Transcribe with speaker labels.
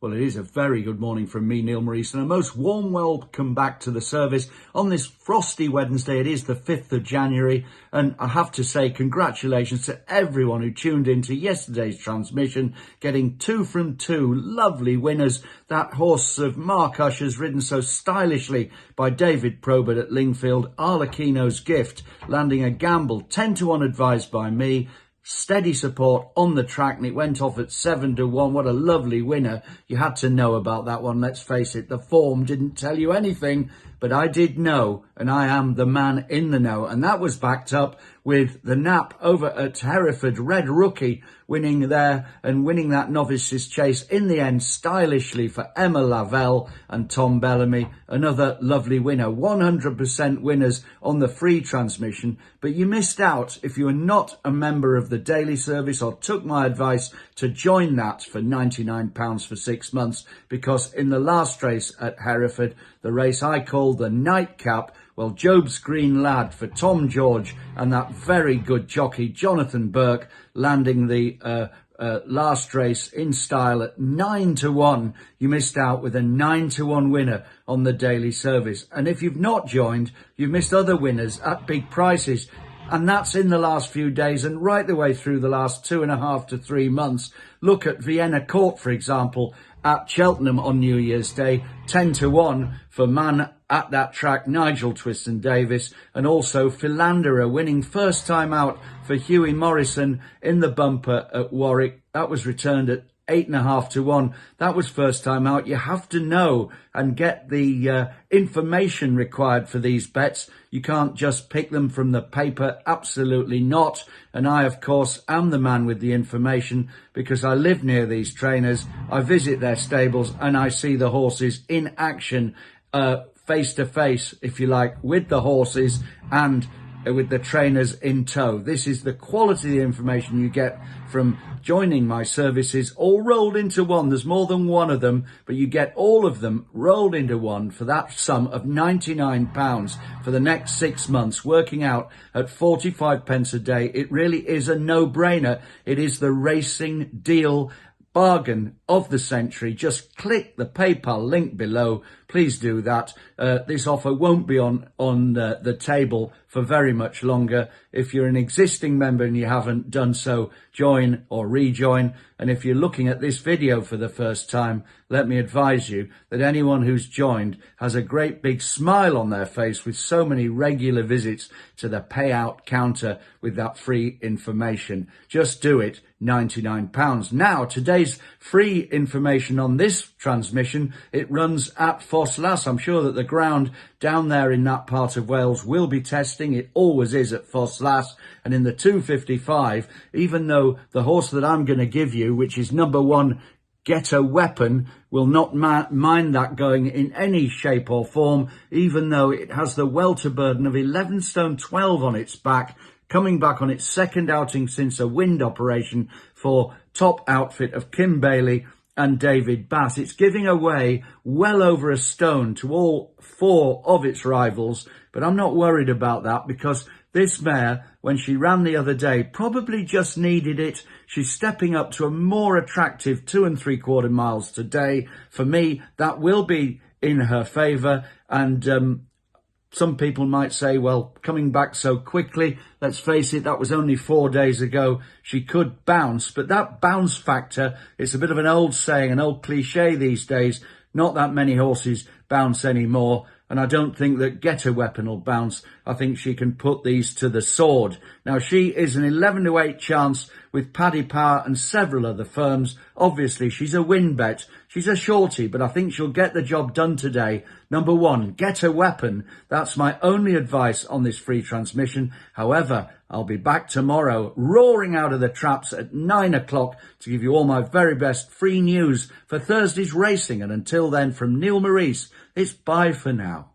Speaker 1: Well, it is a very good morning from me, Neil Maurice, and a most warm welcome back to the service on this frosty Wednesday. It is the 5th of January, and I have to say congratulations to everyone who tuned into yesterday's transmission, getting 2 from 2 lovely winners. That horse of Mark Usher's, ridden so stylishly by David Probert at Lingfield, ARLECCHINOS Gift, landing a gamble 10-1 advised by me. Steady support on the track, and it went off at 7-1. What a lovely winner. You had to know about that one, let's face it. The form didn't tell you anything, but I did know, and I am the man in the know. And that was backed up with the nap over at Hereford, Red Rookie, winning there and winning that novices chase in the end stylishly for Emma Lavelle and Tom Bellamy. Another lovely winner. 100% winners on the free transmission, but you missed out if you were not a member of the daily service or took my advice to join that for £99 for 6 months, because in the last race at Hereford, the race I call the nightcap, well, JOBESGREEN LAD for Tom George and that very good jockey Jonathan Burke, landing the last race in style at 9-1. You missed out with a 9-1 winner on the daily service. And if you've not joined, you've missed other winners at big prices. And that's in the last few days and right the way through the last 2.5 to 3 months. Look at Vienna Court, for example, at Cheltenham on New Year's Day, 10-1 for man at that track, Nigel Twiston Davis, and also Philanderer winning first time out for Hughie Morrison in the bumper at Warwick. That was returned at 8.5-1. That was first time out. You have to know and get the information required for these bets. You can't just pick them from the paper. Absolutely not. And I, of course, am the man with the information because I live near these trainers. I visit their stables and I see the horses in action, face to face, if you like, with the horses and with the trainers in tow. This is the quality of the information you get from joining my services, all rolled into one. There's more than one of them, but you get all of them rolled into one for that sum of £99 for the next 6 months, working out at 45 pence a day. It really is a no-brainer. It is the racing deal bargain of the century. Just click the PayPal link below. Please do that. This offer won't be on the table for very much longer. If you're an existing member and you haven't done so, join or rejoin. And if you're looking at this video for the first time, let me advise you that anyone who's joined has a great big smile on their face with so many regular visits to the payout counter with that free information. Just do it. £99. Now, today's free information on this transmission, it runs at Ffos. I'm sure that the ground down there in that part of Wales will be testing. It always is at Ffos. And in the 255, even though the horse that I'm going to give you, which is number 1, Get a Weapon, will not mind that going in any shape or form, even though it has the welter burden of 11 stone 12 on its back, coming back on its second outing since a wind operation for top outfit of Kim Bailey and David Bass. It's giving away well over a stone to all 4 of its rivals, but I'm not worried about that because this mare, when she ran the other day, probably just needed it. She's stepping up to a more attractive 2 3/4 miles today. For me, that will be in her favour, and some people might say, well, coming back so quickly, let's face it, that was only 4 days ago. She could bounce, but that bounce factor, it's a bit of an old saying, an old cliche these days. Not that many horses bounce anymore, and I don't think that Get a Weapon will bounce. I think she can put these to the sword. Now, she is an 11-8 chance with Paddy Power and several other firms. Obviously, she's a win bet. She's a shorty, but I think she'll get the job done today. Number 1, Get a Weapon. That's my only advice on this free transmission. However, I'll be back tomorrow, roaring out of the traps at 9 o'clock to give you all my very best free news for Thursday's racing. And until then, from Neil Maurice, it's bye for now.